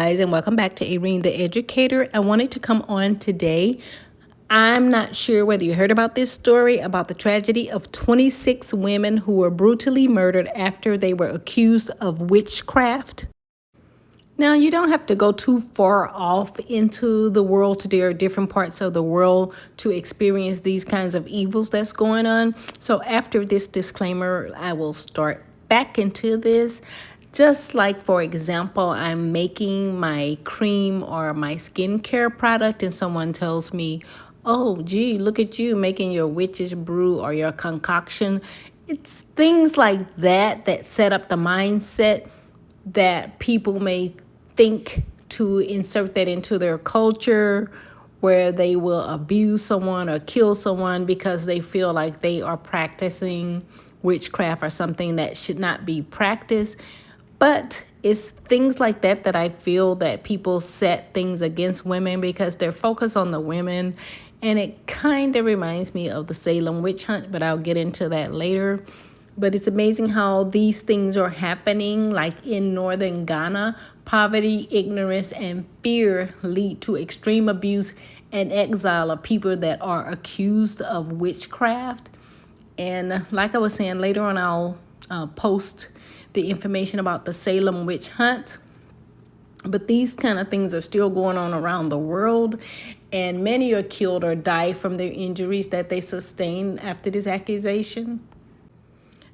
guys, and welcome back to Irene the Educator. I wanted to come on today. I'm not sure whether you heard about this story about the tragedy of 26 women who were brutally murdered after they were accused of witchcraft. Now, you don't have to go too far off into the world to there are different parts of the world to experience these kinds of evils that's going on. So after this disclaimer, I will start back into this. Just like, for example, I'm making my cream or my skincare product and someone tells me, oh, gee, look at you making your witch's brew or your concoction. It's things like that that set up the mindset that people may think to insert that into their culture, where they will abuse someone or kill someone because they feel like they are practicing witchcraft or something that should not be practiced. But it's things like that that I feel that people set things against women because they're focused on the women. And it kind of reminds me of the Salem witch hunt, but I'll get into that later. But it's amazing how these things are happening, like in northern Ghana. Poverty, ignorance, and fear lead to extreme abuse and exile of people that are accused of witchcraft. And like I was saying, later on I'll post the information about the Salem witch hunt. But these kind of things are still going on around the world, and many are killed or die from their injuries that they sustained after this accusation.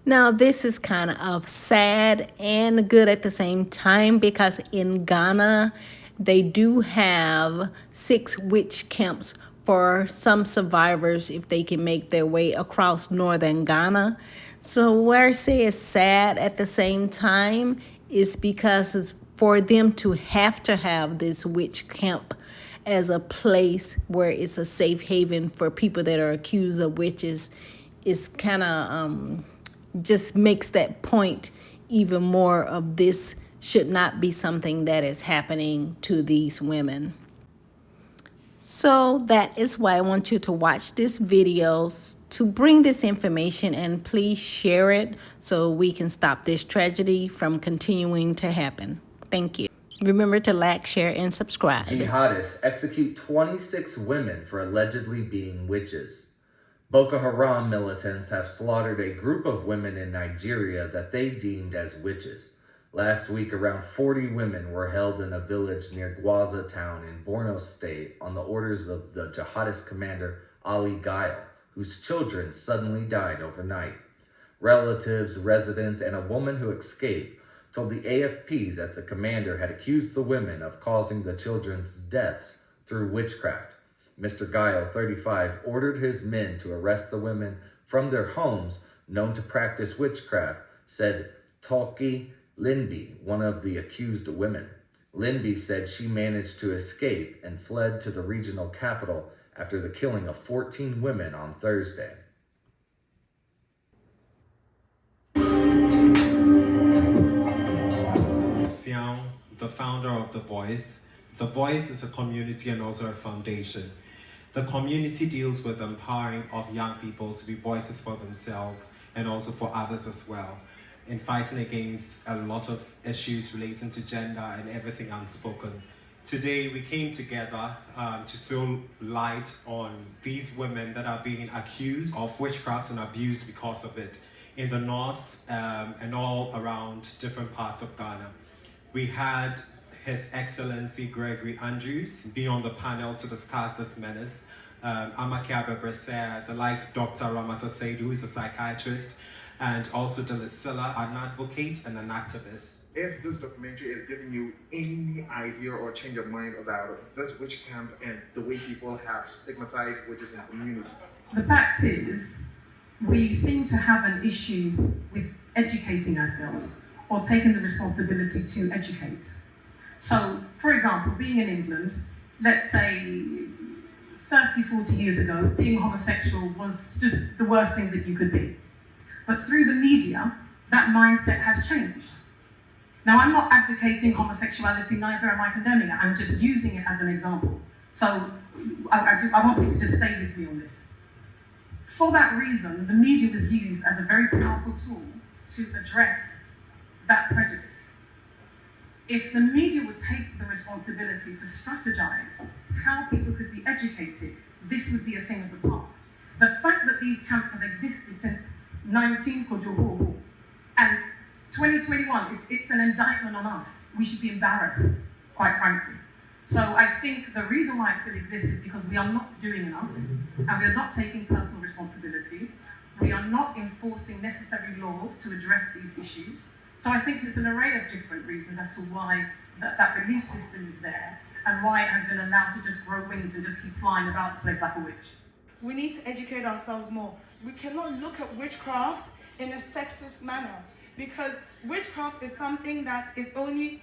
Now, this is kind of sad and good at the same time because in Ghana, they do have 6 witch camps for some survivors if they can make their way across northern Ghana. So where I say it's sad at the same time is because it's for them to have this witch camp as a place where it's a safe haven for people that are accused of witches is kind of just makes that point even more of this should not be something that is happening to these women. So that is why I want you to watch this video to bring this information, and please share it so we can stop this tragedy from continuing to happen. Thank you. Remember to like, share, and subscribe. Jihadists execute 26 women for allegedly being witches. Boko Haram militants have slaughtered a group of women in Nigeria that they deemed as witches. Last week, around 40 women were held in a village near Gwaza town in Borno State on the orders of the jihadist commander Ali Gail, whose children suddenly died overnight. Relatives, residents, and a woman who escaped told the AFP that the commander had accused the women of causing the children's deaths through witchcraft. Mr. Gail, 35, ordered his men to arrest the women from their homes known to practice witchcraft, said Toki Linby, one of the accused women. Linby said she managed to escape and fled to the regional capital after the killing of 14 women on Thursday. Xiang, the founder of The Voice. The Voice is a community and also a foundation. The community deals with empowering of young people to be voices for themselves and also for others as well, in fighting against a lot of issues relating to gender and everything unspoken. Today we came together to throw light on these women that are being accused of witchcraft and abused because of it in the north and all around different parts of Ghana. We had His Excellency Gregory Andrews be on the panel to discuss this menace. Amake Abebresser, the likes of Dr. Ramata Said, who is a psychiatrist, and also Delisilla, an advocate and an activist. If this documentary is giving you any idea or change of mind about this witch camp and the way people have stigmatized witches in communities. The fact is, we seem to have an issue with educating ourselves or taking the responsibility to educate. So, for example, being in England, let's say 30, 40 years ago, being homosexual was just the worst thing that you could be. But through the media, that mindset has changed. Now, I'm not advocating homosexuality, neither am I condemning it. I'm just using it as an example. So I want you to just stay with me on this. For that reason, the media was used as a very powerful tool to address that prejudice. If the media would take the responsibility to strategize how people could be educated, this would be a thing of the past. The fact that these camps have existed since 19 Kojoho and 2021, it's an indictment on us. We should be embarrassed, quite frankly. So I think the reason why it still exists is because we are not doing enough, and we are not taking personal responsibility. We are not enforcing necessary laws to address these issues. So I think it's an array of different reasons as to why that belief system is there, and why it has been allowed to just grow wings and just keep flying about the place like a witch. We need to educate ourselves more. We cannot look at witchcraft in a sexist manner, because witchcraft is something that is only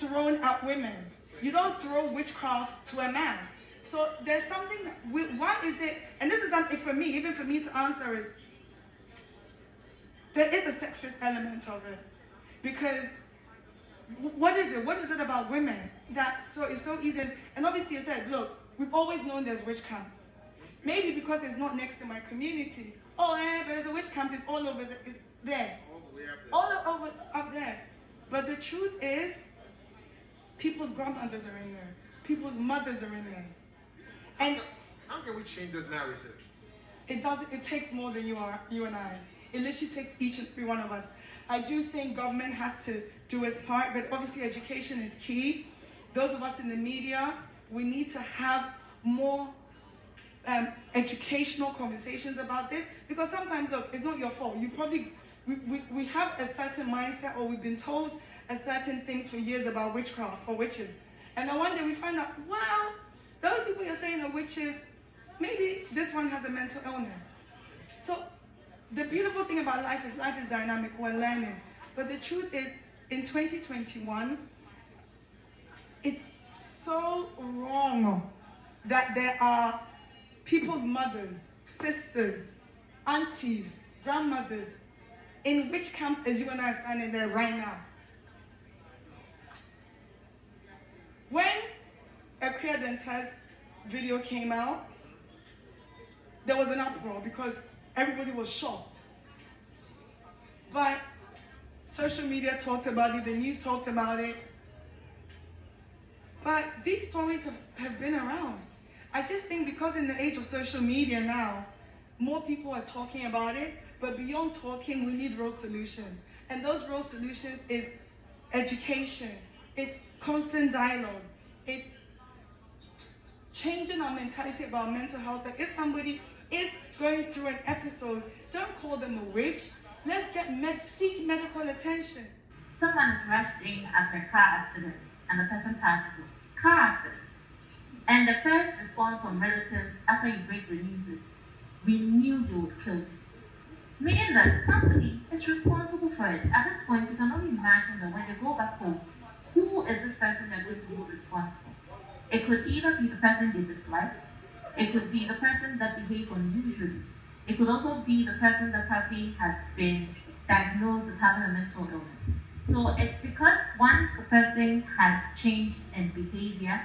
thrown at women. You don't throw witchcraft to a man. So there's something, why is it, and this is something for me, even for me to answer is, there is a sexist element of it. Because what is it? What is it about women that it's so easy? And obviously you said, look, we've always known there's witch camps. Maybe because it's not next to my community. Oh, but there's a witch camp, it's all over there. All the way up there. All over up there. But the truth is, people's grandmothers are in there. People's mothers are in there. And How can we change this narrative? it takes more than you and I. It literally takes each and every one of us. I do think government has to do its part, but obviously education is key. Those of us in the media, we need to have more educational conversations about this, because sometimes, look, it's not your fault. You probably, we have a certain mindset, or we've been told a certain things for years about witchcraft or witches. And then one day we find out, wow, those people you're saying are witches, maybe this one has a mental illness. So the beautiful thing about life is dynamic, we're learning. But the truth is, in 2021, it's so wrong that there are people's mothers, sisters, aunties, grandmothers in witch camps as you and I are standing there right now. When a queer dentist video came out, there was an uproar because everybody was shocked. But social media talked about it, the news talked about it. But these stories have been around. I just think because in the age of social media now, more people are talking about it, but beyond talking, we need real solutions. And those real solutions is education, it's constant dialogue, it's changing our mentality about mental health. That if somebody is going through an episode, don't call them a witch. Let's seek medical attention. Someone is rushed in after a car accident and the person passes away. Car accident. And the first response from relatives after you break the news is, we knew they would kill you. Meaning that somebody is responsible for it. At this point, you can only imagine that when they go back home, who is this person they're going to hold responsible? It could either be the person they dislike, it could be the person that behaves unusually. It could also be the person that probably has been diagnosed as having a mental illness. So it's because once the person has changed in behavior,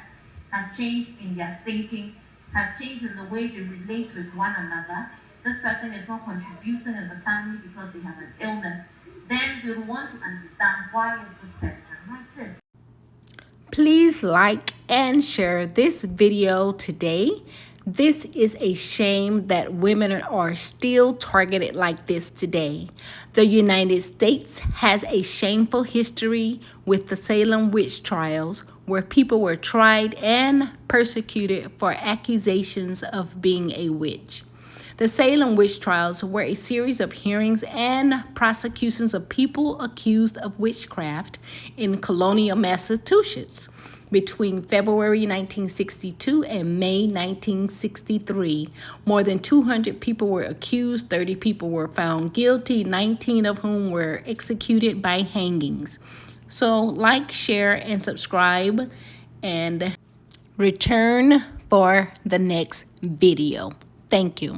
has changed in their thinking, has changed in the way they relate with one another, this person is not contributing in the family because they have an illness, then we will want to understand why is this person like this. Please like and share this video today. This is a shame that women are still targeted like this today. The United States has a shameful history with the Salem witch trials, where people were tried and persecuted for accusations of being a witch. The Salem witch trials were a series of hearings and prosecutions of people accused of witchcraft in colonial Massachusetts. Between February 1962 and May 1963, more than 200 people were accused, 30 people were found guilty, 19 of whom were executed by hangings. So like, share, and subscribe, and return for the next video. Thank you.